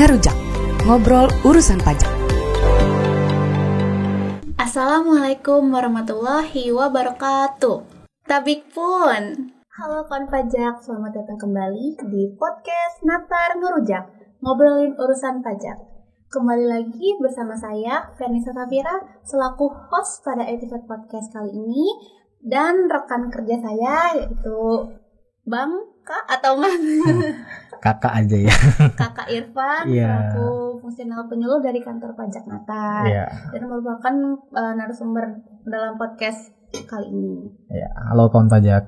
Ngerujak, ngobrol urusan pajak. Assalamualaikum warahmatullahi wabarakatuh. Tabik pun. Halo kawan pajak, selamat datang kembali di podcast Natar Ngerujak, ngobrolin urusan pajak. Kembali lagi bersama saya, Fernisa Safira, selaku host pada episode podcast kali ini. Dan rekan kerja saya yaitu Bang, Kak atau Mas? Kakak aja ya. Kakak Irfan, selaku fungsional penyuluh dari kantor pajak Natar, dan merupakan narasumber dalam podcast kali ini. Halo kawan pajak.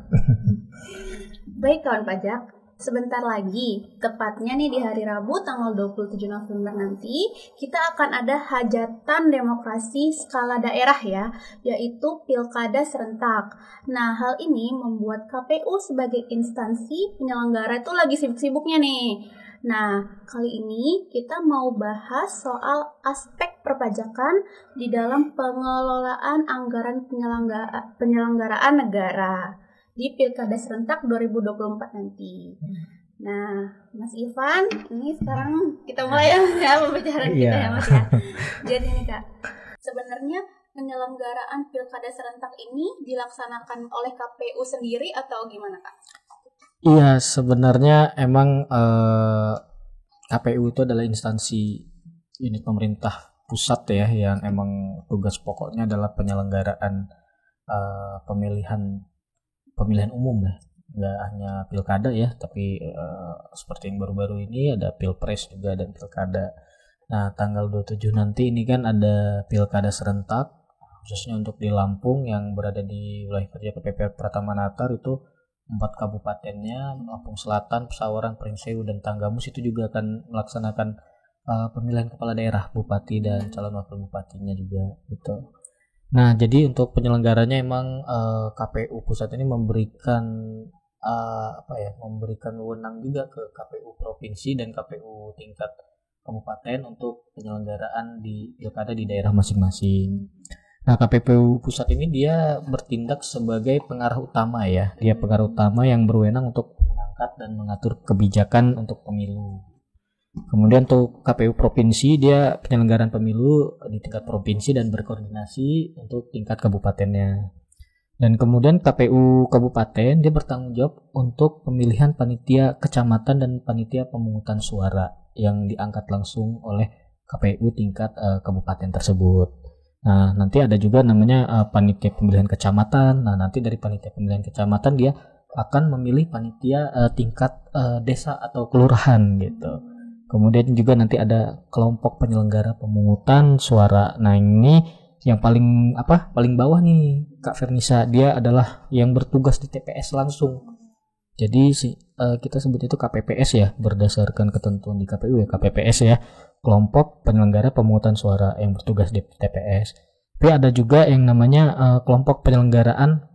Baik kawan pajak, sebentar lagi, tepatnya nih di hari Rabu tanggal 27 November nanti, kita akan ada hajatan demokrasi skala daerah ya, yaitu Pilkada serentak. Nah, hal ini membuat KPU sebagai instansi penyelenggara itu lagi sibuk-sibuknya nih. Nah, kali ini kita mau bahas soal aspek perpajakan di dalam pengelolaan anggaran penyelenggaraan negara di Pilkada serentak 2024 nanti. Nah, Mas Ivan, ini sekarang kita mulai ya pembicaraan kita ya Mas ya. Jadi nih Kak, sebenarnya penyelenggaraan Pilkada serentak ini dilaksanakan oleh KPU sendiri atau gimana Kak? Iya, sebenarnya emang KPU itu adalah instansi unit pemerintah pusat ya, yang emang tugas pokoknya adalah penyelenggaraan pemilihan umum lah, nggak hanya pilkada ya, tapi seperti yang baru-baru ini ada pilpres juga dan pilkada. Nah, tanggal 27 nanti ini kan ada pilkada serentak, khususnya untuk di Lampung yang berada di wilayah kerja KPP Pratama Natar itu 4 kabupatennya, Lampung Selatan, Pesawaran, Pringsewu, dan Tanggamus itu juga akan melaksanakan pemilihan kepala daerah, bupati dan calon wakil bupatinya juga gitu. Nah, jadi untuk penyelenggaranya emang KPU pusat ini memberikan memberikan wewenang juga ke KPU provinsi dan KPU tingkat kabupaten untuk penyelenggaraan di pilkada di daerah masing-masing. Nah, KPU pusat ini dia bertindak sebagai pengarah utama ya. Dia pengarah utama yang berwenang untuk mengangkat dan mengatur kebijakan untuk pemilu. Kemudian untuk KPU provinsi dia penyelenggaraan pemilu di tingkat provinsi dan berkoordinasi untuk tingkat kabupatennya. Dan kemudian KPU kabupaten dia bertanggung jawab untuk pemilihan panitia kecamatan dan panitia pemungutan suara yang diangkat langsung oleh KPU tingkat kabupaten tersebut. Nah, nanti ada juga namanya panitia pemilihan kecamatan. Nah, nanti dari panitia pemilihan kecamatan dia akan memilih panitia tingkat desa atau kelurahan gitu. Kemudian juga nanti ada kelompok penyelenggara pemungutan suara. Nah, ini yang paling bawah nih Kak Fernisa, dia adalah yang bertugas di TPS langsung. Jadi kita sebut itu KPPS ya, berdasarkan ketentuan di KPU ya, KPPS ya, kelompok penyelenggara pemungutan suara yang bertugas di TPS. Tapi ada juga yang namanya kelompok penyelenggaraan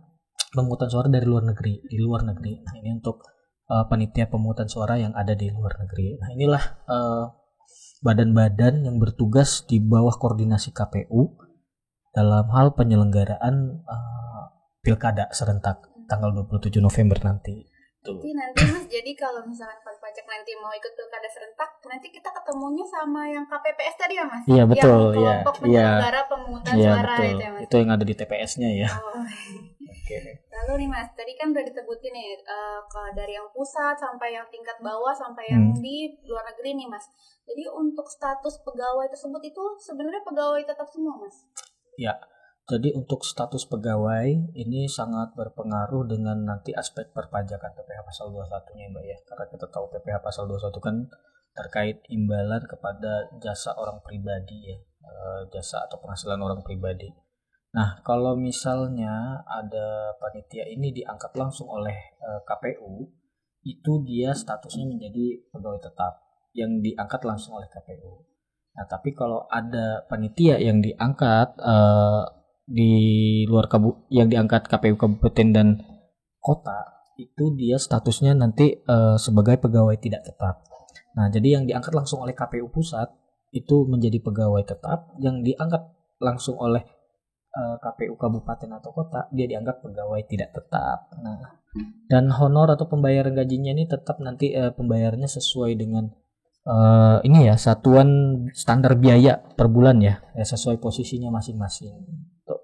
pemungutan suara dari luar negeri, di luar negeri. Nah, ini untuk panitia pemungutan suara yang ada di luar negeri. Nah, inilah badan-badan yang bertugas di bawah koordinasi KPU dalam hal penyelenggaraan pilkada serentak tanggal 27 November nanti. Jadi nanti Mas, jadi kalau misalkan pajak nanti mau ikut pilkada serentak, nanti kita ketemunya sama yang KPPS tadi ya Mas? Iya betul, yang kelompok penyelenggara pemungutan suara betul. Itu ya Mas? Itu yang ada di TPS-nya ya. Lalu nih Mas, tadi kan udah disebutin nih dari yang pusat sampai yang tingkat bawah sampai yang di luar negeri nih Mas. Jadi untuk status pegawai tersebut itu sebenarnya pegawai tetap semua Mas? Ya. Jadi untuk status pegawai ini sangat berpengaruh dengan nanti aspek perpajakan PPh pasal 21-nya Mbak ya. Karena kita tahu PPh pasal 21 kan terkait imbalan kepada jasa orang pribadi ya. Jasa atau penghasilan orang pribadi. Nah, kalau misalnya ada panitia ini diangkat langsung oleh KPU, itu dia statusnya menjadi pegawai tetap yang diangkat langsung oleh KPU. Nah, tapi kalau ada panitia yang diangkat di luar yang diangkat KPU kabupaten dan kota, itu dia statusnya nanti sebagai pegawai tidak tetap. Nah, jadi yang diangkat langsung oleh KPU pusat itu menjadi pegawai tetap, yang diangkat langsung oleh KPU kabupaten atau kota dia dianggap pegawai tidak tetap. Nah, dan honor atau pembayaran gajinya ini tetap nanti pembayarannya sesuai dengan ini ya satuan standar biaya per bulan ya sesuai posisinya masing-masing. Tuh.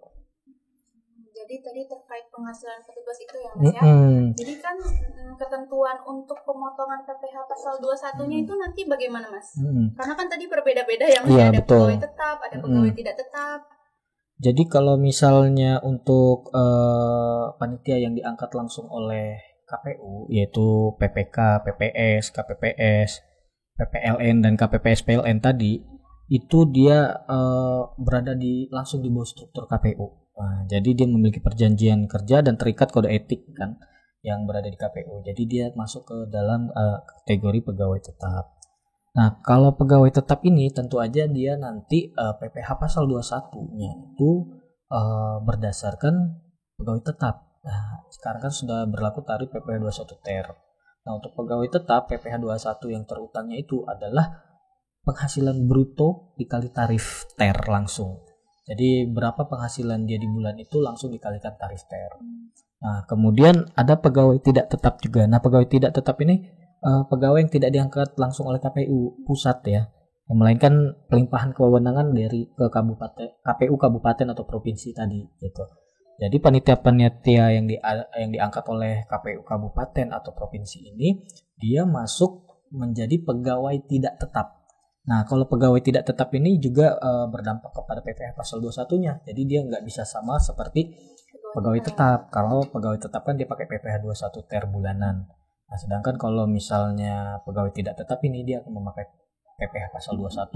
Jadi tadi terkait penghasilan petugas itu ya Mas ya. Jadi kan ketentuan untuk pemotongan PPh pasal 21-nya itu nanti bagaimana Mas? Karena kan tadi berbeda-beda ya Mas, ada betul. pegawai tetap, ada pegawai tidak tetap. Jadi kalau misalnya untuk panitia yang diangkat langsung oleh KPU yaitu PPK, PPS, KPPS, PPLN dan KPPS PLN tadi itu dia berada langsung di bawah struktur KPU. Nah, jadi dia memiliki perjanjian kerja dan terikat kode etik kan yang berada di KPU. Jadi dia masuk ke dalam kategori pegawai tetap. Nah, kalau pegawai tetap ini tentu aja dia nanti PPh pasal 21-nya itu berdasarkan pegawai tetap. Nah, sekarang kan sudah berlaku tarif PPh 21 TER. Nah, untuk pegawai tetap PPh 21 yang terutangnya itu adalah penghasilan bruto dikali tarif TER langsung. Jadi berapa penghasilan dia di bulan itu langsung dikalikan tarif TER. Nah, kemudian ada pegawai tidak tetap juga. Nah, pegawai tidak tetap ini pegawai yang tidak diangkat langsung oleh KPU pusat ya, melainkan pelimpahan kewenangan dari ke kabupaten, KPU kabupaten atau provinsi tadi gitu. Jadi panitia-panitia yang diangkat oleh KPU kabupaten atau provinsi ini dia masuk menjadi pegawai tidak tetap. Nah, kalau pegawai tidak tetap ini juga berdampak kepada PPh pasal 21-nya. Jadi dia nggak bisa sama seperti pegawai tetap. Kalau pegawai tetap kan dia pakai PPh 21 TER bulanan. Nah, sedangkan kalau misalnya pegawai tidak tetap ini dia akan memakai PPh pasal 21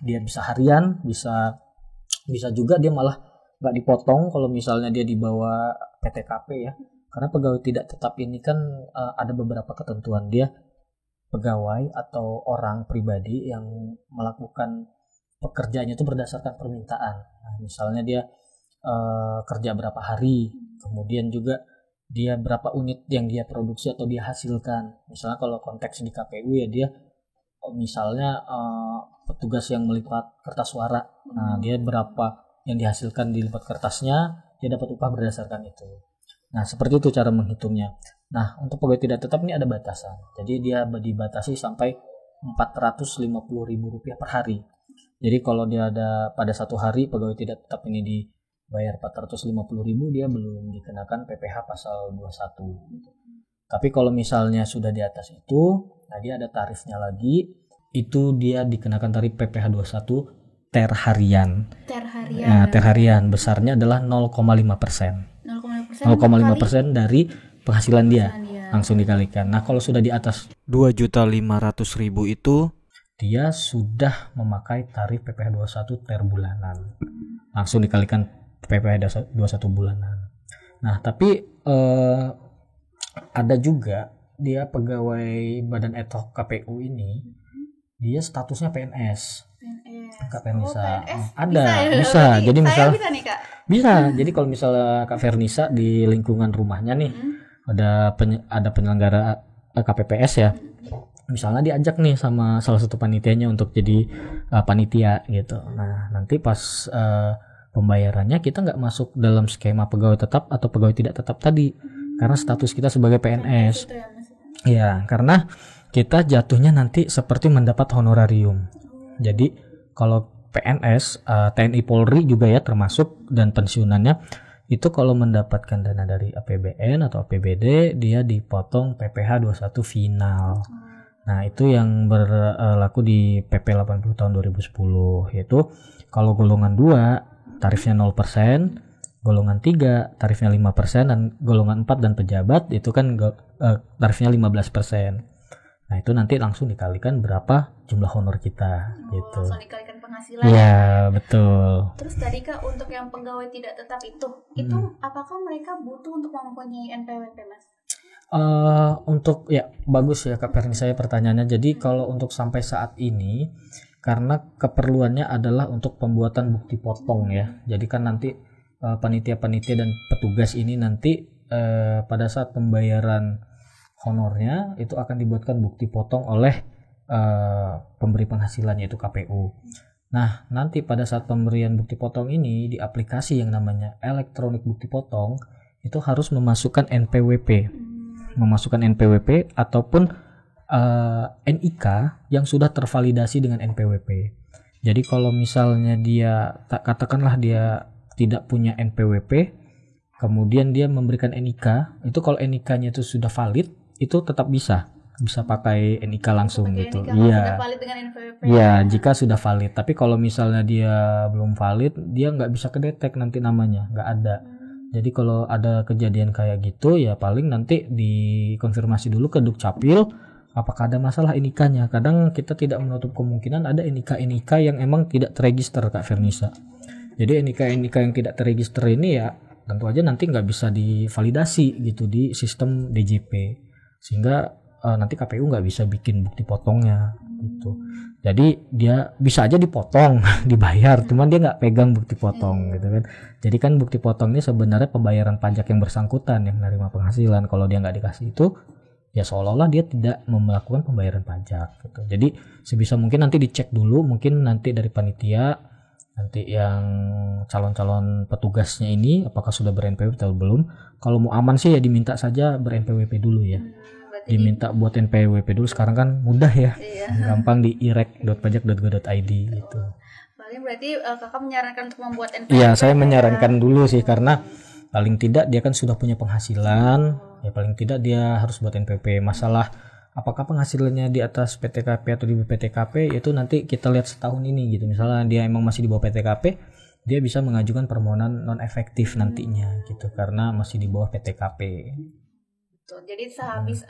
dia bisa harian, bisa juga dia malah nggak dipotong kalau misalnya dia di bawah PTKP ya. Karena pegawai tidak tetap ini kan ada beberapa ketentuan, dia pegawai atau orang pribadi yang melakukan pekerjaannya itu berdasarkan permintaan. Nah, misalnya dia kerja berapa hari, kemudian juga dia berapa unit yang dia produksi atau dia hasilkan. Misalnya kalau konteks di KPU ya dia misalnya petugas yang melipat kertas suara, nah dia berapa yang dihasilkan di lipat kertasnya, dia dapat upah berdasarkan itu. Nah, seperti itu cara menghitungnya. Nah, untuk pegawai tidak tetap ini ada batasan. Jadi dia dibatasi sampai Rp450.000 per hari. Jadi kalau dia ada pada satu hari pegawai tidak tetap ini dibayar Rp450.000, dia belum dikenakan PPh pasal 21. Tapi kalau misalnya sudah di atas itu, nah dia ada tarifnya lagi. Itu dia dikenakan tarif PPh 21 TER harian. Nah, TER harian besarnya adalah 0,5%. 0,5% dari penghasilan dia langsung dikalikan. Nah, kalau sudah di atas 2.500.000 itu dia sudah memakai tarif PPh 21 TER bulanan. Langsung dikalikan PPh 21 bulanan. Nah, tapi ada juga dia pegawai Badan Ad hoc KPU ini dia statusnya PNS. Kak Fernisa. Bisa. Jadi misalnya bisa. Jadi kalau misalnya Kak Fernisa di lingkungan rumahnya nih ada penyelenggara KPPS ya. Misalnya diajak nih sama salah satu panitianya untuk jadi panitia gitu. Nah, nanti pas pembayarannya kita nggak masuk dalam skema pegawai tetap atau pegawai tidak tetap tadi. Karena status kita sebagai PNS. Ya, karena kita jatuhnya nanti seperti mendapat honorarium. Jadi kalau PNS, TNI Polri juga ya termasuk, dan pensiunannya itu kalau mendapatkan dana dari APBN atau APBD dia dipotong PPh 21 final. Nah, itu yang berlaku di PP 80 tahun 2010, yaitu kalau golongan 2 tarifnya 0%, golongan 3 tarifnya 5%, dan golongan 4 dan pejabat itu kan tarifnya 15%. Nah, itu nanti langsung dikalikan berapa jumlah honor kita gitu. Langsung dikalikan penghasilan. Iya, betul. Terus tadi Kak, untuk yang pegawai tidak tetap itu apakah mereka butuh untuk mempunyai NPWP, Mas? Untuk ya bagus ya Kak Perni saya pertanyaannya. Jadi kalau untuk sampai saat ini karena keperluannya adalah untuk pembuatan bukti potong ya. Jadi kan nanti panitia-panitia dan petugas ini nanti pada saat pembayaran honornya itu akan dibuatkan bukti potong oleh pemberi penghasilan yaitu KPU. Nah, nanti pada saat pemberian bukti potong ini di aplikasi yang namanya elektronik bukti potong itu harus memasukkan NPWP. Memasukkan NPWP ataupun NIK yang sudah tervalidasi dengan NPWP. Jadi kalau misalnya dia katakanlah dia tidak punya NPWP, kemudian dia memberikan NIK, itu kalau NIK-nya itu sudah valid, itu tetap bisa pakai NIK langsung gitu. Iya. Valid dengan NPWP. Iya, jika sudah valid. Tapi kalau misalnya dia belum valid, dia nggak bisa kedetek nanti namanya, nggak ada. Jadi kalau ada kejadian kayak gitu, ya paling nanti dikonfirmasi dulu ke Dukcapil apakah ada masalah NIK-nya. Kadang kita tidak menutup kemungkinan ada NIK yang emang tidak terregister, Kak Fernisa. Jadi NIK yang tidak terregister ini ya tentu aja nanti nggak bisa divalidasi gitu di sistem DJP, sehingga nanti KPU nggak bisa bikin bukti potongnya gitu. Jadi dia bisa aja dipotong dibayar, cuman dia nggak pegang bukti potong gitu kan. Jadi kan bukti potong ini sebenarnya pembayaran pajak yang bersangkutan yang menerima penghasilan. Kalau dia nggak dikasih itu, ya seolah-olah dia tidak melakukan pembayaran pajak gitu. Jadi sebisa mungkin nanti dicek dulu, mungkin nanti dari panitia, nanti yang calon-calon petugasnya ini apakah sudah ber-NPWP atau belum. Kalau mau aman sih ya diminta saja ber-NPWP dulu ya. Diminta buat NPWP dulu, sekarang kan mudah ya. Gampang di irek.pajak.go.id gitu. Berarti kakak menyarankan untuk membuat NPWP? Iya, saya menyarankan dulu sih, karena paling tidak dia kan sudah punya penghasilan, ya paling tidak dia harus buat NPWP. Masalah apakah penghasilannya di atas PTKP atau di bawah PTKP itu nanti kita lihat setahun ini gitu. Misalnya dia emang masih di bawah PTKP, dia bisa mengajukan permohonan non efektif nantinya gitu, karena masih di bawah PTKP. Jadi sehabis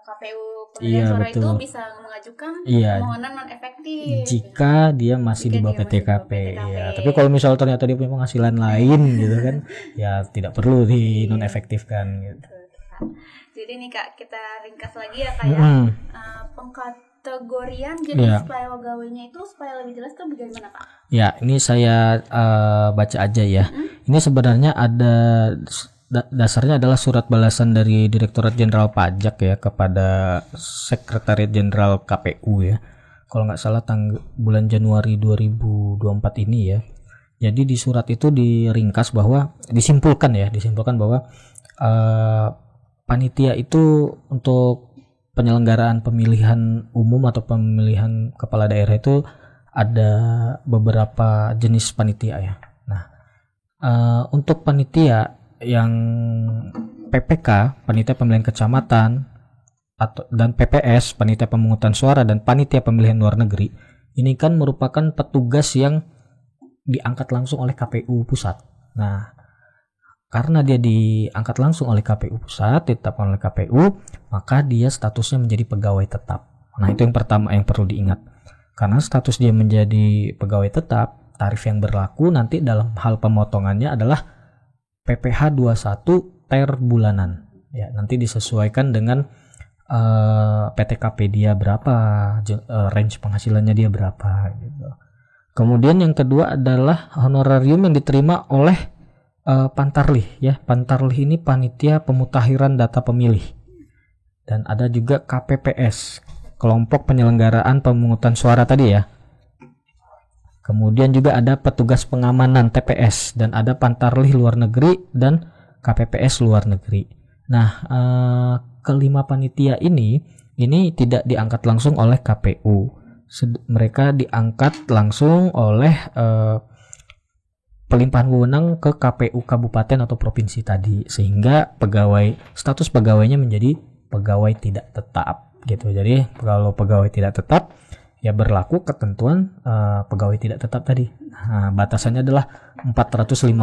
KPU pemilihan suara itu bisa mengajukan permohonan non efektif jika dia masih di bawah PTKP. Ya, tapi kalau misal ternyata dia punya penghasilan lain gitu kan, ya tidak perlu di non efektifkan gitu. Jadi nih Kak, kita ringkas lagi ya kayak pengkategorian jenis pegawainya itu supaya lebih jelas tuh bagaimana Kak? Ya, ini saya baca aja ya. Ini sebenarnya ada dasarnya adalah surat balasan dari Direktorat Jenderal Pajak ya kepada Sekretariat Jenderal KPU ya. Kalau nggak salah bulan Januari 2024 ini ya. Jadi di surat itu diringkas bahwa disimpulkan bahwa panitia itu untuk penyelenggaraan pemilihan umum atau pemilihan kepala daerah itu ada beberapa jenis panitia ya. Nah, untuk panitia yang PPK, panitia pemilihan kecamatan, dan PPS, panitia pemungutan suara, dan panitia pemilihan luar negeri, ini kan merupakan petugas yang diangkat langsung oleh KPU pusat. Nah, karena dia diangkat langsung oleh KPU pusat, ditetapkan oleh KPU, maka dia statusnya menjadi pegawai tetap. Nah, itu yang pertama yang perlu diingat. Karena status dia menjadi pegawai tetap, tarif yang berlaku nanti dalam hal pemotongannya adalah PPh 21 per bulanan. Ya, nanti disesuaikan dengan PTKP dia berapa, range penghasilannya dia berapa gitu. Kemudian yang kedua adalah honorarium yang diterima oleh Pantarlih ya. Pantarlih ini panitia pemutakhiran data pemilih. Dan ada juga KPPS, kelompok penyelenggaraan pemungutan suara tadi ya. Kemudian juga ada petugas pengamanan TPS, dan ada Pantarlih luar negeri dan KPPS luar negeri. Nah, kelima panitia ini tidak diangkat langsung oleh KPU. Mereka diangkat langsung oleh pelimpahan wewenang ke KPU kabupaten atau provinsi tadi, sehingga status pegawainya menjadi pegawai tidak tetap gitu. Jadi kalau pegawai tidak tetap ya berlaku ketentuan pegawai tidak tetap tadi. Nah, batasannya adalah Rp450.000.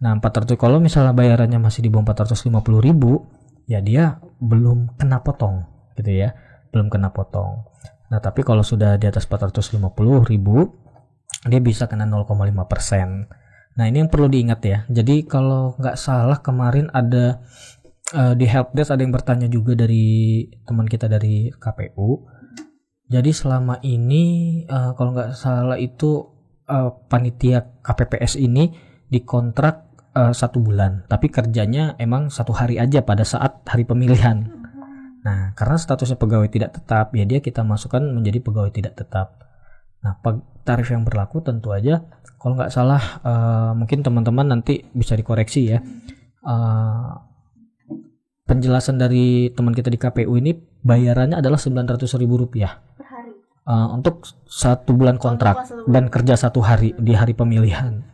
Nah, 400 kalau misalnya bayarannya masih di bawah 450.000, ya dia belum kena potong gitu ya. Belum kena potong. Nah, tapi kalau sudah di atas 450.000, dia bisa kena 0,5%. Nah, ini yang perlu diingat ya. Jadi kalau nggak salah kemarin ada di helpdesk ada yang bertanya juga dari teman kita dari KPU. Jadi selama ini kalau nggak salah itu panitia KPPS ini dikontrak 1 bulan, tapi kerjanya emang 1 hari aja pada saat hari pemilihan. Nah, karena statusnya pegawai tidak tetap, ya dia kita masukkan menjadi pegawai tidak tetap. Nah, tarif yang berlaku tentu aja, kalau nggak salah mungkin teman-teman nanti bisa dikoreksi ya. penjelasan dari teman kita di KPU ini, bayarannya adalah Rp900.000 per hari. Untuk 1 bulan kontrak dan kerja 1 hari di hari pemilihan.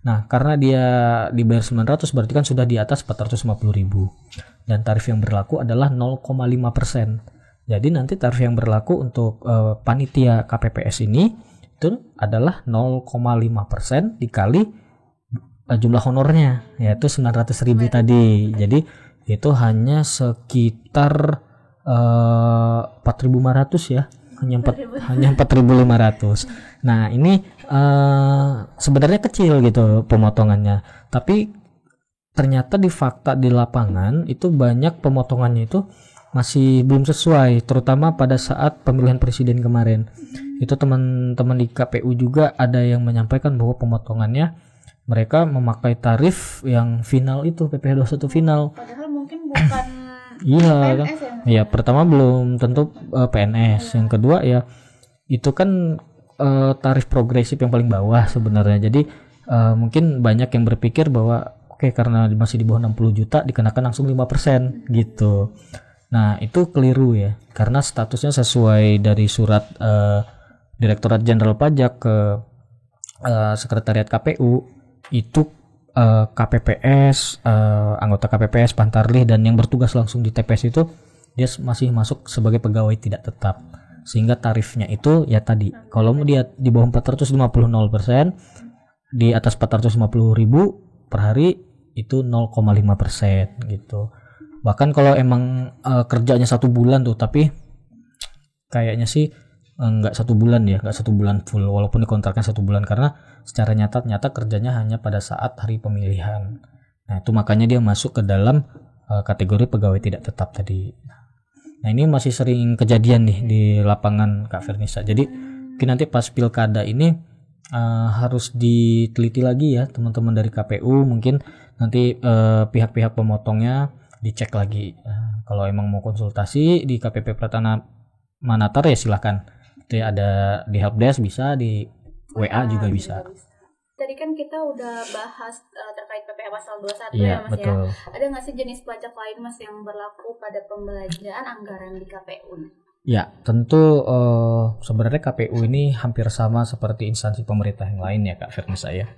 Nah, karena dia dibayar 900 berarti kan sudah di atas 450.000. Dan tarif yang berlaku adalah 0,5%. Jadi nanti tarif yang berlaku untuk panitia KPPS ini itu adalah 0,5% dikali jumlah honornya, yaitu 900.000 tadi. Jadi itu hanya sekitar 4.500 ya. Hanya 4.500. Nah, ini sebenarnya kecil gitu pemotongannya. Tapi ternyata di fakta di lapangan itu banyak pemotongannya itu masih belum sesuai, terutama pada saat pemilihan presiden kemarin. Itu teman-teman di KPU juga ada yang menyampaikan bahwa pemotongannya mereka memakai tarif yang final itu, PPh 21 final. Padahal mungkin bukan iya kan. PNS ya. Iya, pertama belum tentu PNS. Yang kedua ya itu kan tarif progresif yang paling bawah sebenarnya. Jadi mungkin banyak yang berpikir bahwa oke, karena masih di bawah 60 juta dikenakan langsung 5% gitu. Nah, itu keliru ya, karena statusnya sesuai dari surat Direktorat Jenderal Pajak ke Sekretariat KPU itu KPPS, anggota KPPS, Pantarlih dan yang bertugas langsung di TPS itu dia masih masuk sebagai pegawai tidak tetap, sehingga tarifnya itu ya tadi kalau dia di bawah 450 0%, di atas 450.000 per hari itu 0,5% gitu. Bahkan kalau emang kerjanya 1 bulan tuh, tapi kayaknya sih nggak 1 bulan ya, nggak 1 bulan full walaupun dikontrakkan 1 bulan, karena secara nyata kerjanya hanya pada saat hari pemilihan. Nah, itu makanya dia masuk ke dalam kategori pegawai tidak tetap tadi. Nah, ini masih sering kejadian nih di lapangan Kak Fernisa. Jadi mungkin nanti pas pilkada ini harus diteliti lagi ya teman-teman dari KPU, mungkin nanti pihak-pihak pemotongnya dicek lagi. Kalau emang mau konsultasi di KPP Pratama Manatar ya silahkan. Itu ya, ada di helpdesk bisa, di WA juga bisa. Tadi kan kita udah bahas terkait PPh pasal 21 Iya, ya Mas betul. ya. Ada nggak sih jenis pajak lain Mas yang berlaku pada pembelanjaan anggaran di KPU? Ya, tentu sebenarnya KPU ini hampir sama seperti instansi pemerintah yang lain ya Kak Fernisa ya.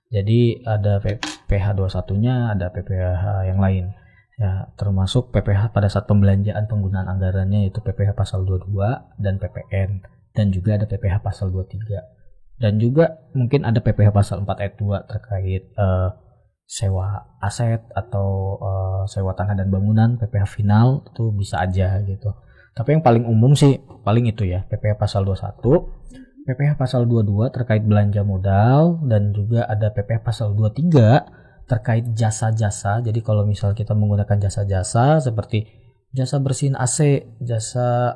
Jadi ada PPh 21-nya, ada PPh yang lain. Ya, termasuk PPh pada saat pembelanjaan penggunaan anggarannya, yaitu PPh pasal 22 dan PPN, dan juga ada PPh pasal 23. Dan juga mungkin ada PPh pasal 4 ayat 2 terkait sewa aset atau sewa tanah dan bangunan, PPh final itu bisa aja gitu. Tapi yang paling umum sih paling itu ya, PPh pasal 21, PPh pasal 22 terkait belanja modal, dan juga ada PPh pasal 23 terkait jasa-jasa. Jadi kalau misal kita menggunakan jasa-jasa seperti jasa bersihin AC, jasa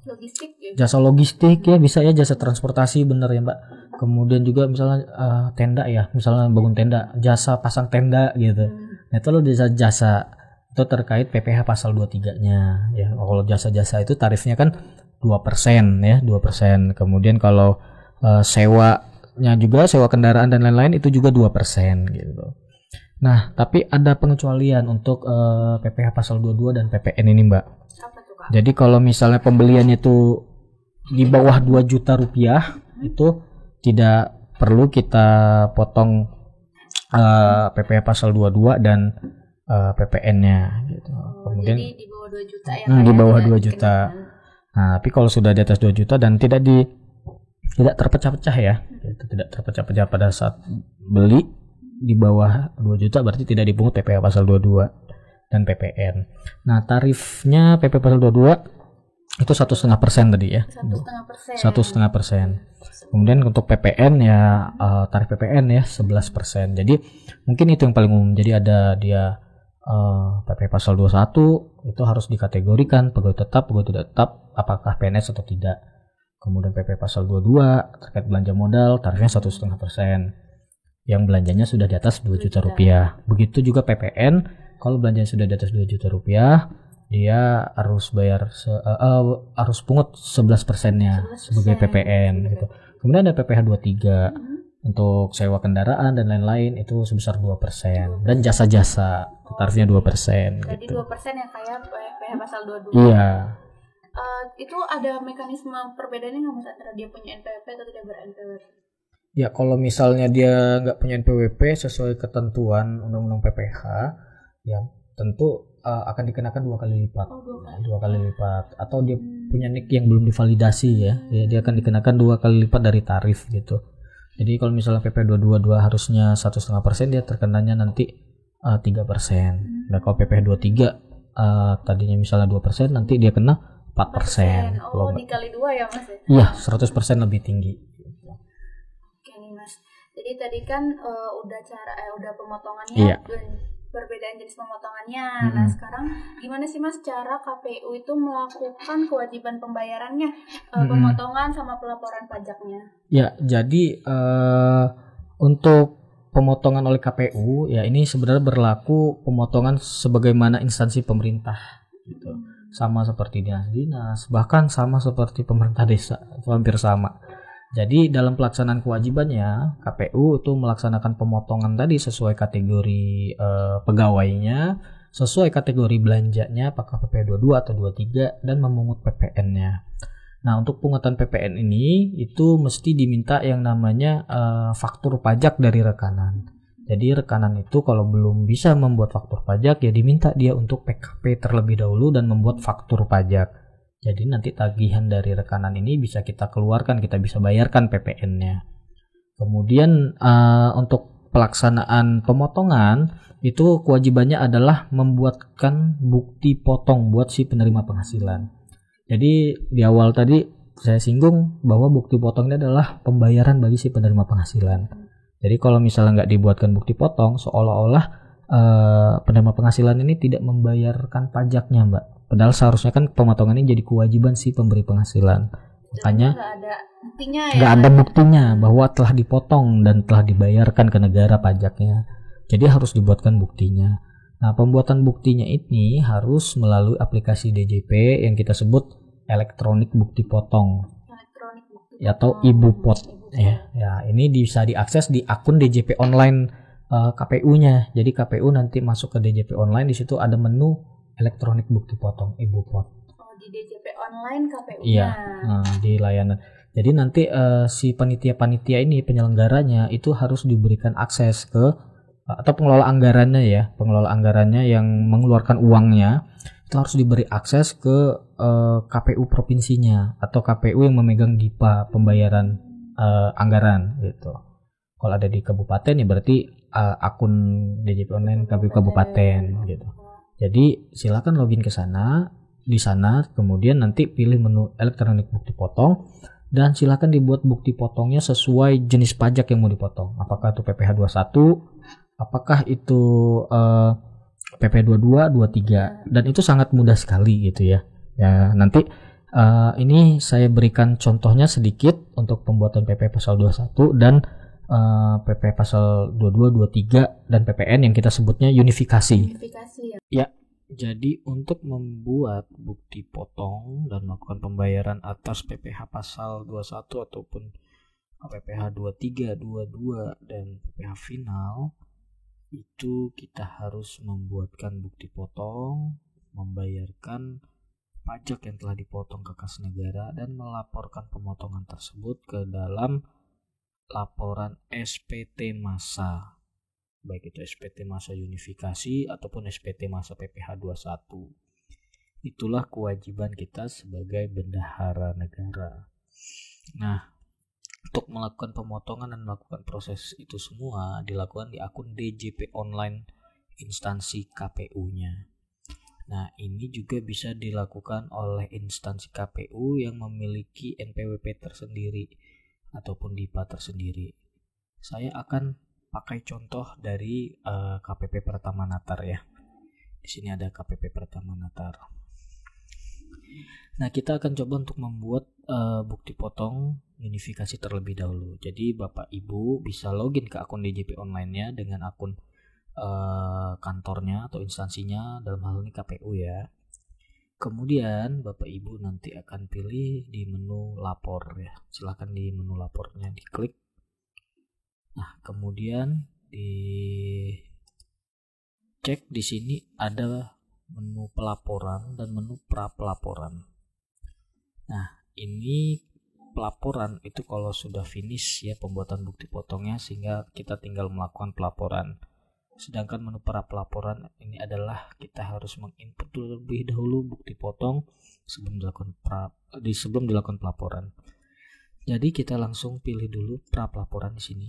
Logistik ya? Jasa logistik ya bisa ya, jasa transportasi bener ya Mbak. Kemudian juga misalnya tenda ya, misalnya bangun tenda, jasa pasang tenda gitu. Nah, itu loh jasa-jasa itu terkait PPh pasal 23-nya ya. Kalau jasa-jasa itu tarifnya kan 2% ya, 2%. Kemudian kalau sewanya juga, sewa kendaraan dan lain-lain itu juga 2% gitu. Nah, tapi ada pengecualian untuk PPh pasal 22 dan PPN ini Mbak. Apa tuh Kak? Jadi kalau misalnya pembeliannya itu di bawah 2 juta rupiah itu tidak perlu kita potong PPh pasal 22 dan PPN-nya gitu. Kemudian Jadi di bawah 2 juta ya? di bawah 2 juta. Nah, tapi kalau sudah di atas 2 juta dan tidak terpecah-pecah ya, itu tidak terpecah-pecah pada saat beli di bawah 2 juta berarti tidak dipungut PPh pasal 22 dan PPN. Nah, tarifnya PP pasal 22 itu 1,5% tadi ya. 1,5%. Kemudian untuk PPN ya tarif PPN ya 11%. Jadi mungkin itu yang paling umum. Jadi ada dia PP pasal 21 itu harus dikategorikan pegawai tetap, pegawai tidak tetap, apakah PNS atau tidak. Kemudian PP pasal 22 terkait belanja modal tarifnya 1,5%. Yang belanjanya sudah di atas 2 juta rupiah. Begitu juga PPN, kalau belanjanya sudah di atas 2 juta rupiah, dia harus bayar harus pungut 11%-nya sebagai PPN gitu. Kemudian ada PPh 23. Untuk sewa kendaraan dan lain-lain itu sebesar 2%. Dan jasa-jasa tarifnya 2%. Jadi gitu. 2% ya kayak PH pasal 22. Iya. Itu ada mekanisme perbedaannya nggak Mas antara dia punya NPWP atau tidak ber-NPWP? Ya kalau misalnya dia nggak punya NPWP sesuai ketentuan Undang-Undang PPH, ya tentu akan dikenakan 2 kali lipat. Oh, 2 kali lipat. Atau dia punya NIK yang belum divalidasi ya, dia akan dikenakan 2 kali lipat dari tarif gitu. Jadi kalau misalnya PP 222 harusnya 1,5%, dia terkenanya nanti 3%. Nah kalau PP 23 tadinya misalnya 2%, nanti dia kena 4%. Oh, dikali 2 ya Mas ya? Iya, 100% lebih tinggi. Oke nih Mas. Jadi tadi kan udah pemotongannya Iya. dan perbedaan jenis pemotongannya. Nah sekarang gimana sih Mas cara KPU itu melakukan kewajiban pembayarannya, pemotongan sama pelaporan pajaknya? Ya, jadi untuk pemotongan oleh KPU ya ini sebenarnya berlaku pemotongan sebagaimana instansi pemerintah gitu. Sama seperti dinas-dinas, bahkan sama seperti pemerintah desa, itu hampir sama. Jadi dalam pelaksanaan kewajibannya KPU itu melaksanakan pemotongan tadi sesuai kategori pegawainya, sesuai kategori belanjanya apakah PP 22 atau 23 dan memungut PPN-nya. Nah, untuk pungutan PPN ini itu mesti diminta yang namanya faktur pajak dari rekanan. Jadi rekanan itu kalau belum bisa membuat faktur pajak ya diminta dia untuk PKP terlebih dahulu dan membuat faktur pajak. Jadi nanti tagihan dari rekanan ini bisa kita keluarkan, kita bisa bayarkan PPN-nya. Kemudian untuk pelaksanaan pemotongan itu kewajibannya adalah membuatkan bukti potong buat si penerima penghasilan. Jadi di awal tadi saya singgung bahwa bukti potongnya adalah pembayaran bagi si penerima penghasilan. Jadi kalau misalnya nggak dibuatkan bukti potong, seolah-olah penerima penghasilan ini tidak membayarkan pajaknya, Mbak. Padahal seharusnya kan pemotongan ini jadi kewajiban si pemberi penghasilan. Makanya nggak ada buktinya bahwa telah dipotong dan telah dibayarkan ke negara pajaknya. Jadi harus dibuatkan buktinya. Nah, pembuatan buktinya ini harus melalui aplikasi DJP yang kita sebut elektronik bukti potong atau iBupot. Ya, ini bisa diakses di akun DJP online KPU-nya. Jadi KPU nanti masuk ke DJP online, di situ ada menu elektronik bukti potong iBupot. Oh, di DJP online KPU-nya. Iya, di layanan. Jadi nanti si panitia-panitia ini penyelenggaranya itu harus diberikan akses ke atau pengelola anggarannya yang mengeluarkan uangnya itu harus diberi akses ke KPU provinsinya atau KPU yang memegang DIPA pembayaran anggaran gitu. Kalau ada di kabupaten ya berarti akun DJP online KPU kabupaten gitu. Jadi silakan login ke sana, di sana kemudian nanti pilih menu elektronik bukti potong dan silakan dibuat bukti potongnya sesuai jenis pajak yang mau dipotong. Apakah itu PPh 21, apakah itu PP 22, 23 dan itu sangat mudah sekali gitu ya. Ya, nanti ini saya berikan contohnya sedikit untuk pembuatan PP pasal 21 dan PP pasal 22, 23 dan PPN yang kita sebutnya unifikasi. Ya, jadi untuk membuat bukti potong dan melakukan pembayaran atas PPh pasal 21 ataupun PPh 23, 22 dan PPh final itu kita harus membuatkan bukti potong, membayarkan pajak yang telah dipotong ke kas negara dan melaporkan pemotongan tersebut ke dalam laporan SPT masa, baik itu SPT masa unifikasi ataupun SPT masa PPh 21. Itulah kewajiban kita sebagai bendahara negara. Nah, untuk melakukan pemotongan dan melakukan proses itu semua dilakukan di akun DJP online instansi KPU-nya. Nah, ini juga bisa dilakukan oleh instansi KPU yang memiliki NPWP tersendiri ataupun DIPA tersendiri. Saya akan pakai contoh dari KPP Pratama Natar ya. Di sini ada KPP Pratama Natar. Nah, kita akan coba untuk membuat bukti potong unifikasi terlebih dahulu. Jadi Bapak Ibu bisa login ke akun DJP online-nya dengan akun kantornya atau instansinya, dalam hal ini KPU ya. Kemudian Bapak Ibu nanti akan pilih di menu lapor ya. Silakan di menu lapornya diklik. Nah, kemudian dicek di sini ada menu pelaporan dan menu pra pelaporan. Nah, ini pelaporan itu kalau sudah finish ya pembuatan bukti potongnya, sehingga kita tinggal melakukan pelaporan. Sedangkan menu pra pelaporan ini adalah kita harus menginput terlebih dahulu bukti potong sebelum dilakukan pelaporan. Jadi kita langsung pilih dulu pra pelaporan di sini.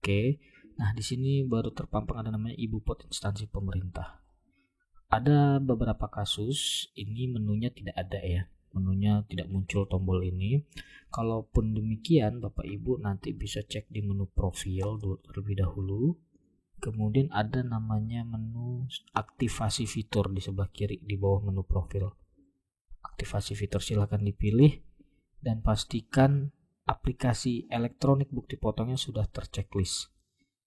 Oke. Nah, di sini baru terpampang ada namanya Ibu Pot instansi pemerintah. Ada beberapa kasus ini menunya tidak ada ya. Menunya tidak muncul tombol ini. Kalaupun demikian, Bapak Ibu nanti bisa cek di menu profil terlebih dahulu. Kemudian ada namanya menu aktivasi fitur di sebelah kiri di bawah menu profil. Aktivasi fitur silakan dipilih dan pastikan aplikasi elektronik bukti potongnya sudah terchecklist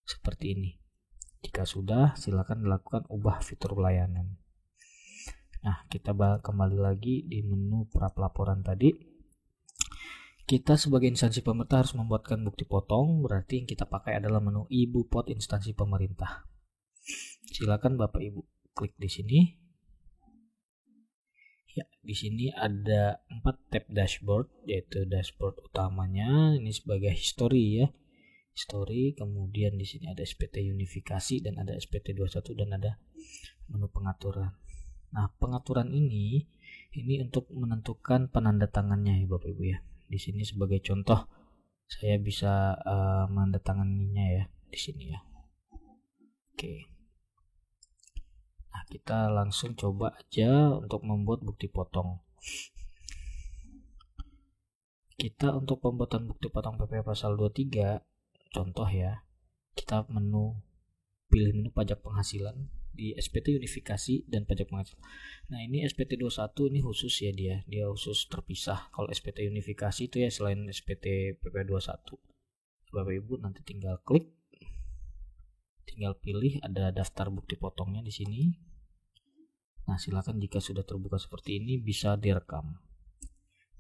seperti ini. Jika sudah, silakan dilakukan ubah fitur pelayanan. Nah, kita kembali lagi di menu pra pelaporan tadi. Kita sebagai instansi pemerintah harus membuatkan bukti potong, berarti yang kita pakai adalah menu Ibu Pot instansi pemerintah. Silakan Bapak Ibu klik di sini. Ya, di sini ada 4 tab dashboard, yaitu dashboard utamanya ini sebagai history ya. History, kemudian di sini ada SPT unifikasi dan ada SPT 21 dan ada menu pengaturan. Nah, pengaturan ini untuk menentukan penandatangannya ya Bapak Ibu ya. Di sini sebagai contoh saya bisa menandatanganinya ya di sini ya. Oke. Nah, kita langsung coba aja untuk membuat bukti potong. Kita untuk pembuatan bukti potong PPh pasal 23 contoh ya, kita pilih menu pajak penghasilan di SPT unifikasi dan pajak penghasilan. Nah, ini SPT 21 ini khusus ya, dia khusus terpisah. Kalau SPT unifikasi itu ya selain SPT PPh 21. Bapak Ibu nanti tinggal klik, tinggal pilih ada daftar bukti potongnya di sini. Nah, silakan jika sudah terbuka seperti ini bisa direkam.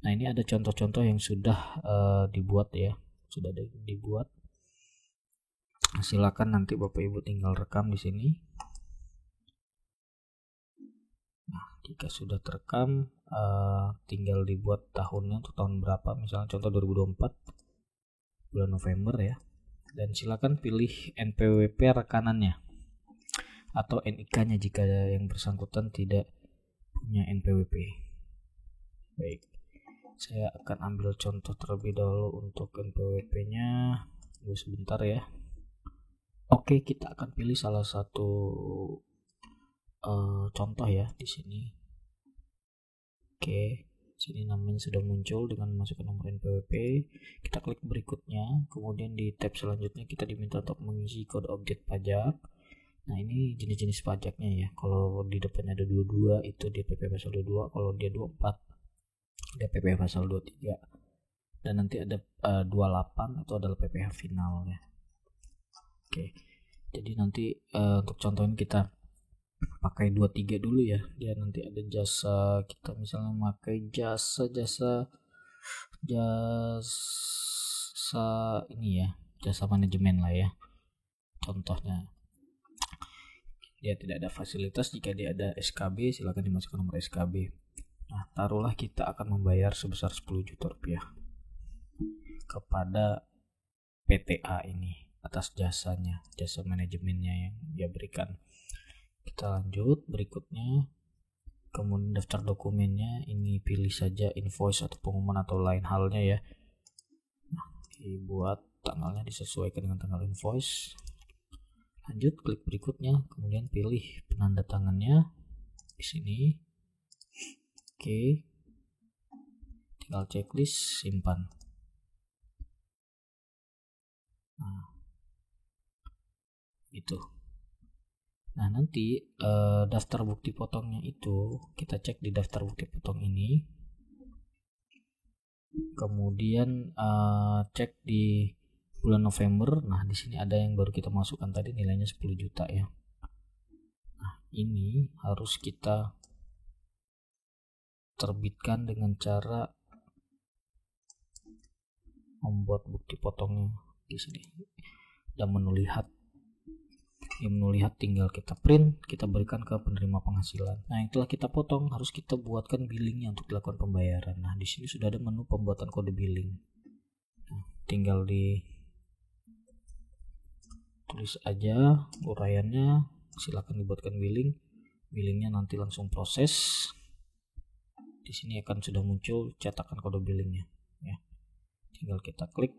Nah, ini ada contoh-contoh yang sudah dibuat ya, sudah dibuat. Silakan nanti Bapak Ibu tinggal rekam di sini. Nah, jika sudah terekam, tinggal dibuat tahunnya untuk tahun berapa, misalnya contoh 2024 bulan November ya. Dan silakan pilih NPWP rekanannya atau NIK-nya jika yang bersangkutan tidak punya NPWP. Baik, saya akan ambil contoh terlebih dahulu untuk NPWP-nya. Tunggu sebentar ya. Oke, kita akan pilih salah satu contoh ya di sini. Oke, sini namanya sudah muncul dengan masukkan nomor NPWP. Kita klik berikutnya, kemudian di tab selanjutnya kita diminta untuk mengisi kode objek pajak. Nah, ini jenis-jenis pajaknya ya. Kalau di depannya ada 22 itu di PPh pasal 22, kalau dia 24 ada PPh pasal 23. Dan nanti ada 28 itu adalah PPh final ya. Oke, jadi nanti untuk contohnya kita pakai 23 dulu ya. Dia nanti ada jasa, kita misalnya pakai jasa ini ya, jasa manajemen lah ya. Contohnya dia tidak ada fasilitas, jika dia ada SKB silakan dimasukkan nomor SKB. Nah, taruhlah kita akan membayar sebesar 10 juta rupiah kepada PTA ini atas jasanya, jasa manajemennya yang dia berikan. Kita lanjut berikutnya, kemudian daftar dokumennya ini pilih saja invoice atau pengumuman atau lain halnya ya. Nah, dibuat tanggalnya disesuaikan dengan tanggal invoice. Lanjut, klik berikutnya, kemudian pilih penanda tangannya di sini. Oke, tinggal checklist, simpan. Nah, itu. Nah, nanti daftar bukti potongnya itu kita cek di daftar bukti potong ini. Kemudian cek di bulan November. Nah, di sini ada yang baru kita masukkan tadi, nilainya 10 juta ya. Nah, ini harus kita terbitkan dengan cara membuat bukti potongnya di sini. Dan menu lihat. Di menu lihat tinggal kita print, kita berikan ke penerima penghasilan. Nah, itulah kita potong, harus kita buatkan billingnya untuk dilakukan pembayaran. Nah, di sini sudah ada menu pembuatan kode billing. Nah, tinggal tulis aja uraiannya, silakan dibuatkan billing. Billingnya nanti langsung proses. Di sini akan sudah muncul cetakan kode billingnya ya. Tinggal kita klik.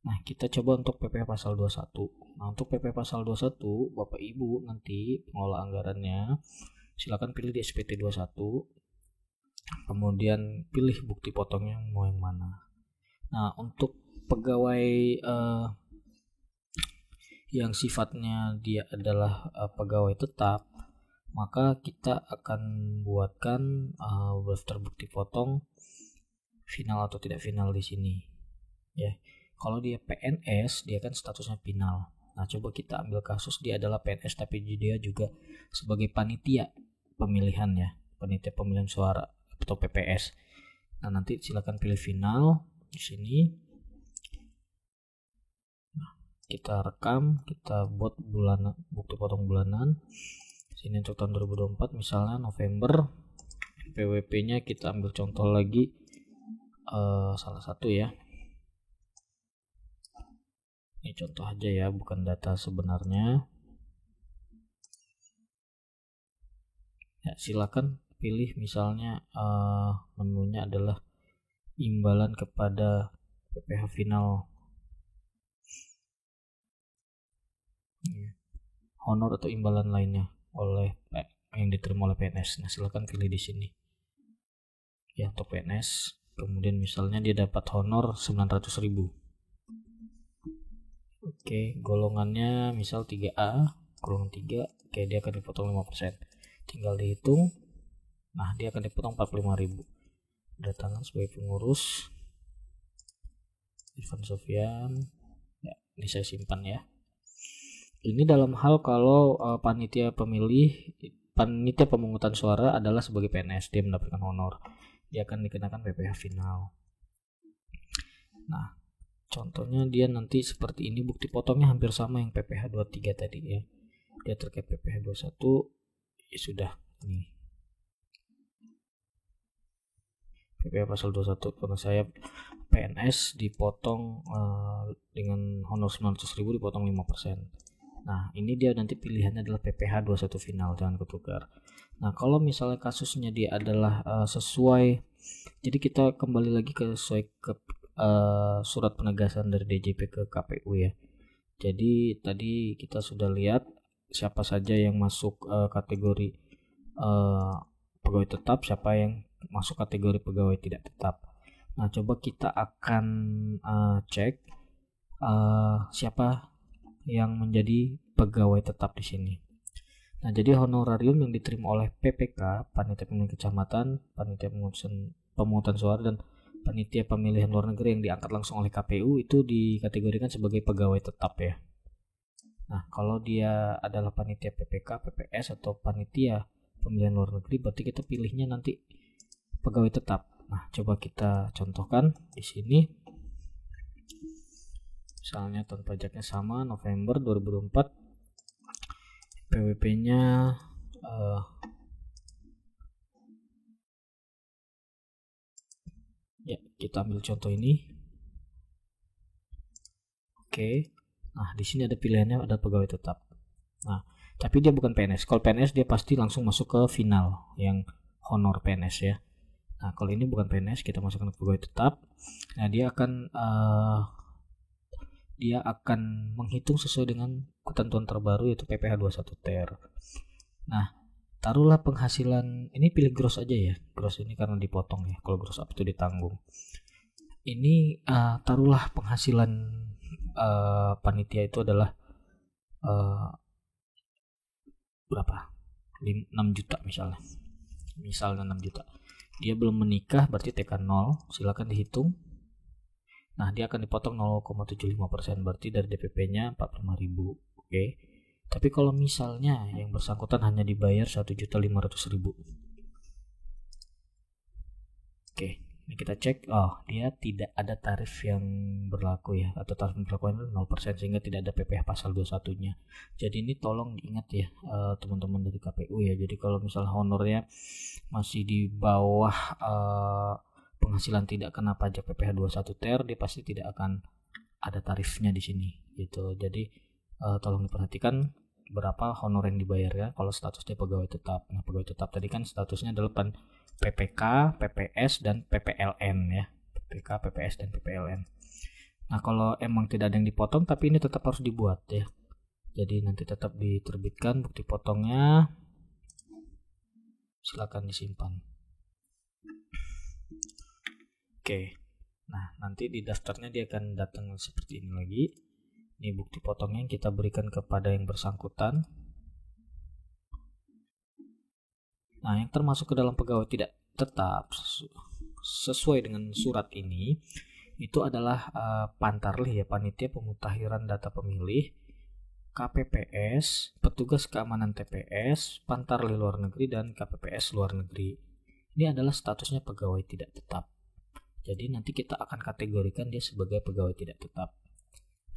Nah, kita coba untuk PPh pasal 21. Nah, untuk PPh pasal 21, Bapak Ibu nanti pengelola anggarannya silakan pilih di SPT 21. Kemudian pilih bukti potongnya mau yang mana. Nah, untuk pegawai yang sifatnya dia adalah pegawai tetap, maka kita akan buatkan daftar bukti potong final atau tidak final di sini ya. Kalau dia PNS, dia kan statusnya final. Nah, coba kita ambil kasus dia adalah PNS tapi dia juga sebagai panitia pemilihan ya, panitia pemilihan suara atau PPS. Nah, nanti silakan pilih final di sini. Nah, kita rekam, kita buat bukti potong bulanan. Sini untuk tahun 2024 misalnya November. PWP-nya kita ambil contoh lagi salah satu ya. Ini contoh aja ya, bukan data sebenarnya. Ya, silakan pilih misalnya menunya adalah imbalan kepada PPh final, honor atau imbalan lainnya oleh yang diterima oleh PNS. Nah, silakan pilih di sini. Ya, untuk PNS, kemudian misalnya dia dapat honor 900.000. Oke, golongannya misal 3A, golongan 3, oke, dia akan dipotong 5%. Tinggal dihitung. Nah, dia akan dipotong 45.000. Datangan sebagai pengurus Irfan Sofyan. Ya, ini saya simpan ya. Ini dalam hal kalau panitia pemungutan suara adalah sebagai PNS, dia mendapatkan honor. Dia akan dikenakan PPh final. Nah, contohnya dia nanti seperti ini, bukti potongnya hampir sama yang PPh 23 tadi ya. Dia terkait PPh 21 ya sudah nih. PPh pasal 21 karena saya PNS dipotong dengan honor 900.000 dipotong 5%. Nah, ini dia nanti pilihannya adalah PPh 21 final, jangan ketukar. Nah, kalau misalnya kasusnya dia adalah sesuai, jadi kita kembali lagi ke sesuai ke surat penegasan dari DJP ke KPU ya. Jadi tadi kita sudah lihat siapa saja yang masuk kategori pegawai tetap, siapa yang masuk kategori pegawai tidak tetap. Nah, coba kita akan cek siapa yang menjadi pegawai tetap di sini. Nah, jadi honorarium yang diterima oleh PPK, panitia pemilihan kecamatan, panitia pemungutan suara, dan panitia pemilihan luar negeri yang diangkat langsung oleh KPU itu dikategorikan sebagai pegawai tetap ya. Nah, kalau dia adalah panitia PPK, PPS atau panitia pemilihan luar negeri, berarti kita pilihnya nanti pegawai tetap. Nah, coba kita contohkan di sini. Misalnya tahun pajaknya sama, November 2024. PWP-nya ya, kita ambil contoh ini. Oke. Nah, di sini ada pilihannya, ada pegawai tetap. Nah, tapi dia bukan PNS. Kalau PNS dia pasti langsung masuk ke final yang honor PNS ya. Nah, kalau ini bukan PNS, kita masukkan ke pegawai tetap. Nah, dia akan menghitung sesuai dengan ketentuan terbaru yaitu PPh 21 TER. Nah, taruhlah penghasilan, ini pilih gross aja ya. Gross ini karena dipotong ya. Kalau gross up itu ditanggung. Ini taruhlah penghasilan panitia itu adalah berapa? 6 juta misalnya. Misalnya 6 juta. Dia belum menikah berarti TK 0, silakan dihitung. Nah, dia akan dipotong 0,75%, berarti dari DPP-nya 45.000. Oke. Tapi kalau misalnya yang bersangkutan hanya dibayar 1.500.000. Oke, ini kita cek. Oh, dia tidak ada tarif yang berlaku ya, atau tarif yang berlaku itu 0%, sehingga tidak ada PPh pasal 21-nya. Jadi ini tolong diingat ya, teman-teman dari KPU ya. Jadi kalau misalnya honornya masih di bawah penghasilan tidak kena pajak PPh 21 TER, dia pasti tidak akan ada tarifnya di sini gitu. Jadi tolong diperhatikan berapa honor yang dibayar ya kalau statusnya pegawai tetap. Nah, pegawai tetap tadi kan statusnya adalah PPK, PPS, dan PPLN ya. PPK, PPS, dan PPLN. Nah, kalau emang tidak ada yang dipotong, tapi ini tetap harus dibuat ya. Jadi nanti tetap diterbitkan bukti potongnya. Silakan disimpan. Oke. Nah, nanti di daftarnya dia akan datang seperti ini lagi. Ini bukti potongnya yang kita berikan kepada yang bersangkutan. Nah, yang termasuk ke dalam pegawai tidak tetap sesuai dengan surat ini itu adalah Pantarlih ya, Panitia Pemutakhiran Data Pemilih, KPPS, petugas keamanan TPS, Pantarlih luar negeri, dan KPPS luar negeri. Ini adalah statusnya pegawai tidak tetap. Jadi nanti kita akan kategorikan dia sebagai pegawai tidak tetap.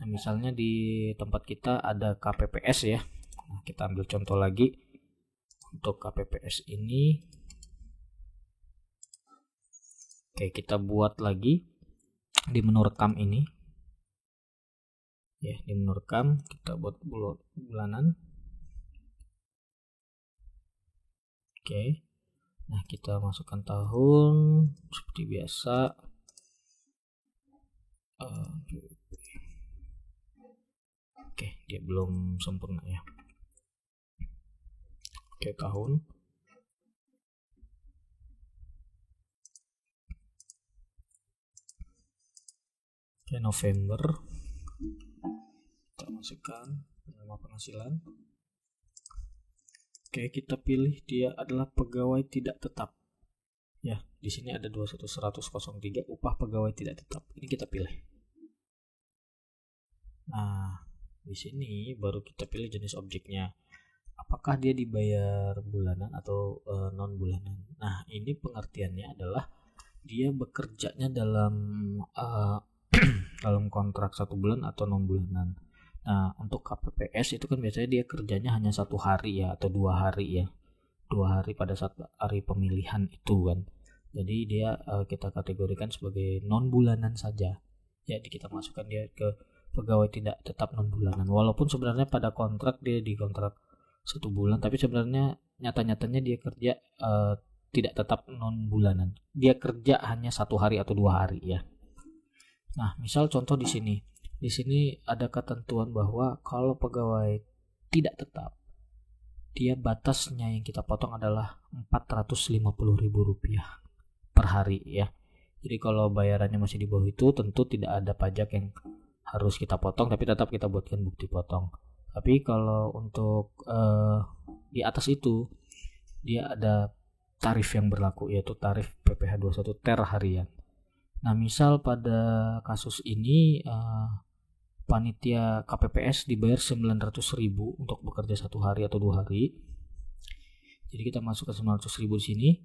Nah, misalnya di tempat kita ada KPPS ya. Nah, kita ambil contoh lagi. Untuk KPPS ini, oke, kita buat lagi di menu rekam ini. Ya, di menu rekam kita buat bulanan. Oke. Nah, kita masukkan tahun seperti biasa. Oke, dia belum sempurna ya. Oke, tahun. Oke, November. Kita masukkan nama penghasilan. Oke, kita pilih dia adalah pegawai tidak tetap. Ya, di sini ada 21103 upah pegawai tidak tetap. Ini kita pilih. Nah, di sini baru kita pilih jenis objeknya. Apakah dia dibayar bulanan atau non bulanan? Nah, ini pengertiannya adalah dia bekerjanya dalam dalam kontrak 1 bulan atau non bulanan. Nah, untuk KPPS itu kan biasanya dia kerjanya hanya 1 hari ya, atau 2 hari ya, 2 hari pada saat hari pemilihan itu kan. Jadi dia kita kategorikan sebagai non bulanan saja. Jadi kita masukkan dia ke pegawai tidak tetap non bulanan. Walaupun sebenarnya pada kontrak dia di kontrak 1 bulan, tapi sebenarnya nyata-nyatanya dia kerja tidak tetap non bulanan. Dia kerja hanya 1 hari atau 2 hari ya. Nah, misal contoh di sini. Di sini ada ketentuan bahwa kalau pegawai tidak tetap, dia batasnya yang kita potong adalah Rp450.000 per hari ya. Jadi kalau bayarannya masih di bawah itu, tentu tidak ada pajak yang harus kita potong, tapi tetap kita buatkan bukti potong. Tapi kalau untuk di atas itu, dia ada tarif yang berlaku, yaitu tarif PPh 21 TER harian. Nah, misal pada kasus ini panitia KPPS dibayar 900.000 untuk bekerja 1 hari atau 2 hari. Jadi kita masuk ke 900.000 di sini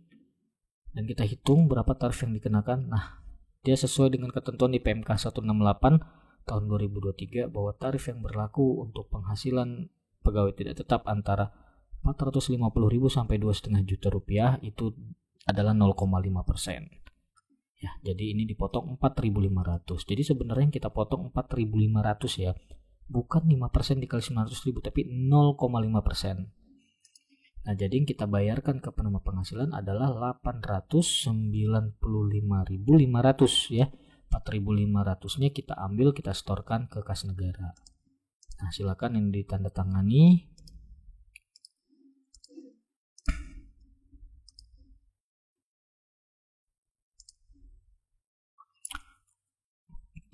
dan kita hitung berapa tarif yang dikenakan. Nah, dia sesuai dengan ketentuan di PMK 168 tahun 2023 bahwa tarif yang berlaku untuk penghasilan pegawai tidak tetap antara 450.000 sampai 2,5 juta rupiah itu adalah 0,5%. Ya, jadi ini dipotong 4.500. Jadi sebenarnya yang kita potong 4.500 ya. Bukan 5% dikali 900.000 tapi 0,5%. Nah, jadi yang kita bayarkan ke penerima penghasilan adalah 895.500 ya. 4.500-nya kita ambil, kita setorkan ke kas negara. Nah, silakan yang ditandatangani.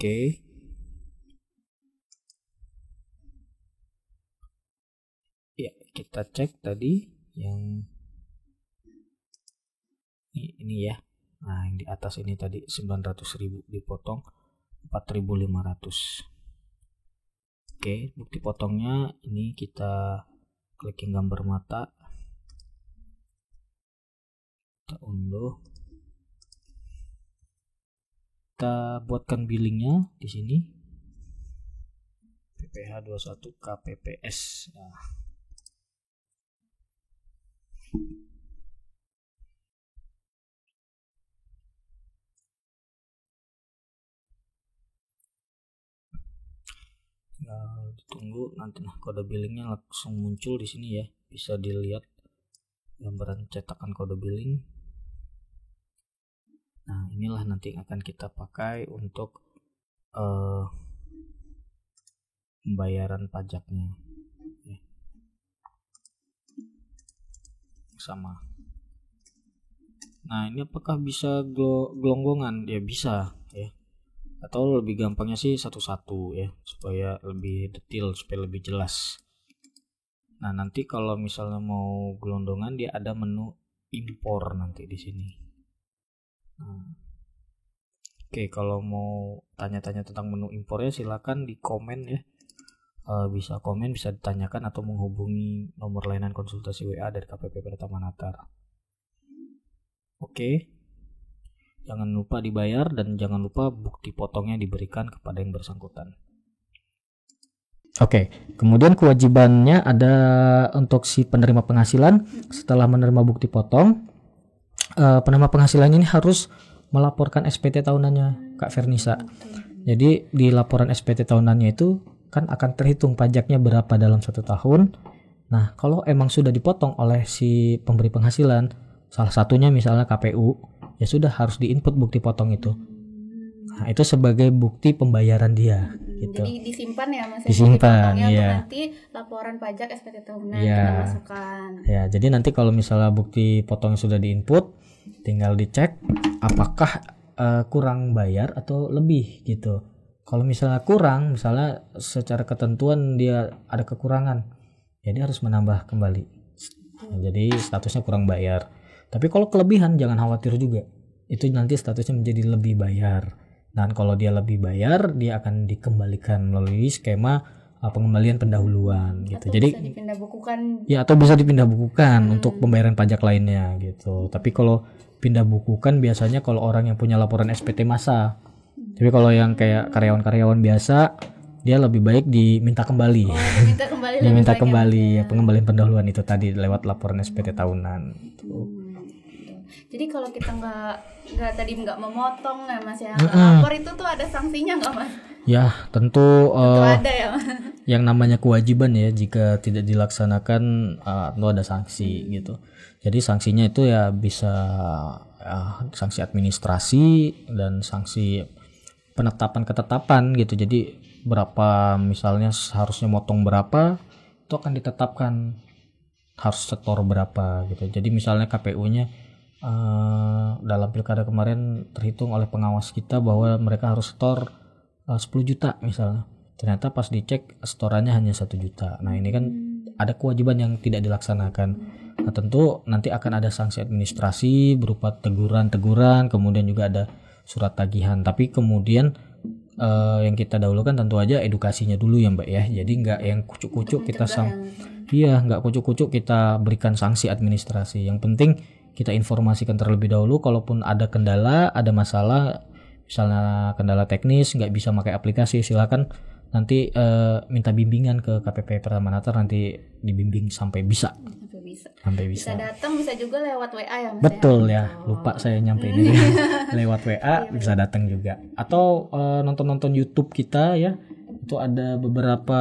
Oke. Ya, kita cek tadi yang ini ya. Nah, yang di atas ini tadi 900.000 dipotong 4.500. Oke, bukti potongnya ini kita clicking gambar mata. Kita unduh. kita buatkan billingnya di sini. PPh 21 KPPS. Nah, ditunggu nanti kode billingnya langsung muncul di sini ya. Bisa dilihat gambaran cetakan kode billing. Nah, inilah nanti akan kita pakai untuk pembayaran pajaknya. Sama. Nah, ini apakah bisa gelonggongan? Ya bisa ya. Atau lebih gampangnya sih satu-satu ya, supaya lebih detail, supaya lebih jelas. Nah, nanti kalau misalnya mau gelondongan dia ada menu impor nanti di sini. Nah, oke, kalau mau tanya-tanya tentang menu impornya silakan di komen ya. Bisa komen, bisa ditanyakan atau menghubungi nomor layanan konsultasi WA dari KPP Pratama Natar. Oke. Jangan lupa dibayar dan jangan lupa bukti potongnya diberikan kepada yang bersangkutan. Oke, kemudian kewajibannya ada untuk si penerima penghasilan. Setelah menerima bukti potong, penerima penghasilan ini harus melaporkan SPT tahunannya, Kak Fernisa. Jadi di laporan SPT tahunannya itu kan akan terhitung pajaknya berapa dalam 1 tahun. Nah, kalau emang sudah dipotong oleh si pemberi penghasilan, salah satunya misalnya KPU, ya sudah harus diinput bukti potong itu. Nah, itu sebagai bukti pembayaran dia gitu. Jadi disimpan ya Mas. Disimpan ya. Nanti laporan pajak SPT tahunan ya. Kita masukkan. Ya, jadi nanti kalau misalnya bukti potongnya sudah diinput, tinggal dicek apakah kurang bayar atau lebih gitu. Kalau misalnya kurang, misalnya secara ketentuan dia ada kekurangan, ya dia harus menambah kembali. Nah, jadi statusnya kurang bayar. Tapi kalau kelebihan jangan khawatir juga. Itu nanti statusnya menjadi lebih bayar. Dan kalau dia lebih bayar, dia akan dikembalikan melalui skema pengembalian pendahuluan gitu. Atau jadi bisa dipindah bukukan. Ya, atau bisa dipindah bukukan untuk pembayaran pajak lainnya gitu. Tapi kalau pindah bukukan biasanya kalau orang yang punya laporan SPT masa. Tapi kalau yang kayak karyawan-karyawan biasa, dia lebih baik diminta kembali. Diminta kembali ya, pengembalian pendahuluan itu tadi lewat laporan SPT tahunan. Jadi kalau kita nggak memotong ya Mas ya, lapor itu tuh ada sanksinya nggak Mas? Ya tentu ada ya Mas. Yang namanya kewajiban ya, jika tidak dilaksanakan tentu ada sanksi gitu. Jadi sanksinya itu ya bisa sanksi administrasi dan sanksi penetapan ketetapan gitu. Jadi berapa misalnya seharusnya motong berapa itu akan ditetapkan, harus setor berapa gitu. Jadi misalnya KPU-nya dalam pilkada kemarin terhitung oleh pengawas kita bahwa mereka harus setor 10 juta misalnya, ternyata pas dicek setorannya hanya 1 juta. Nah ini kan ada kewajiban yang tidak dilaksanakan. Nah tentu nanti akan ada sanksi administrasi berupa teguran, kemudian juga ada surat tagihan. Tapi kemudian yang kita dahulukan tentu aja edukasinya dulu ya Mbak ya. Jadi nggak yang kucuk-kucuk kita nggak kucuk-kucuk kita berikan sanksi administrasi. Yang penting kita informasikan terlebih dahulu, kalaupun ada kendala, ada masalah, misalnya kendala teknis nggak bisa pakai aplikasi, silakan nanti minta bimbingan ke KPP Pratama Natar, nanti dibimbing sampai bisa. Bisa datang, bisa juga lewat WA ya Mas. Betul ya, lupa saya nyampe ini. Lewat WA bisa datang juga, atau nonton YouTube kita ya. Itu ada beberapa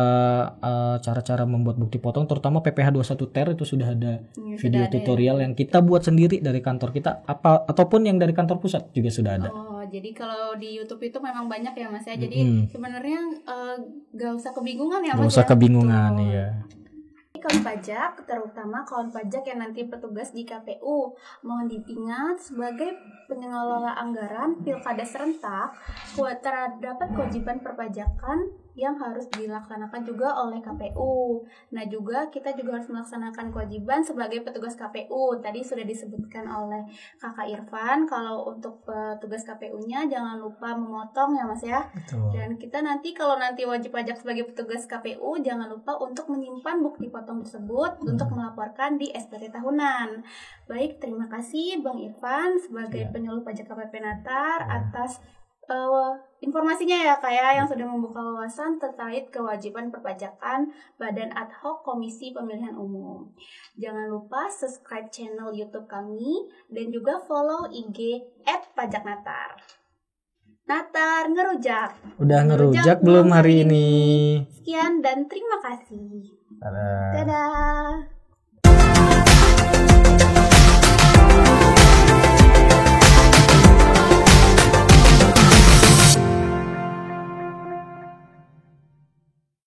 cara-cara membuat bukti potong, terutama PPh 21 TER itu sudah ada video tutorial yang kita buat sendiri dari kantor kita, ataupun yang dari kantor pusat juga sudah ada. Oh, jadi kalau di YouTube itu memang banyak ya Mas ya. Jadi sebenarnya gak usah kebingungan ya Mas. Gak usah kebingungan ya. Kawan pajak, terutama kawan pajak yang nanti petugas di KPU, mohon diingat sebagai pengelola anggaran pilkada serentak, terdapat kewajiban perpajakan yang harus dilaksanakan juga oleh KPU. Nah juga kita juga harus melaksanakan kewajiban sebagai petugas KPU. Tadi sudah disebutkan oleh Kakak Irfan, kalau untuk petugas KPU-nya jangan lupa memotong ya Mas ya. Betul. Dan kita nanti kalau nanti wajib pajak sebagai petugas KPU, jangan lupa untuk menyimpan bukti potong tersebut untuk melaporkan di SPT tahunan. Baik, terima kasih Bang Irfan sebagai penyuluh pajak KPP Natar atas informasinya ya kayak yang sudah membuka wawasan terkait kewajiban perpajakan Badan Ad Hoc Komisi Pemilihan Umum. Jangan lupa subscribe channel YouTube kami dan juga follow IG @pajaknatar. Natar ngerujak. Udah ngerujak belum hari ini? Sekian dan terima kasih. Dadah. Dadah.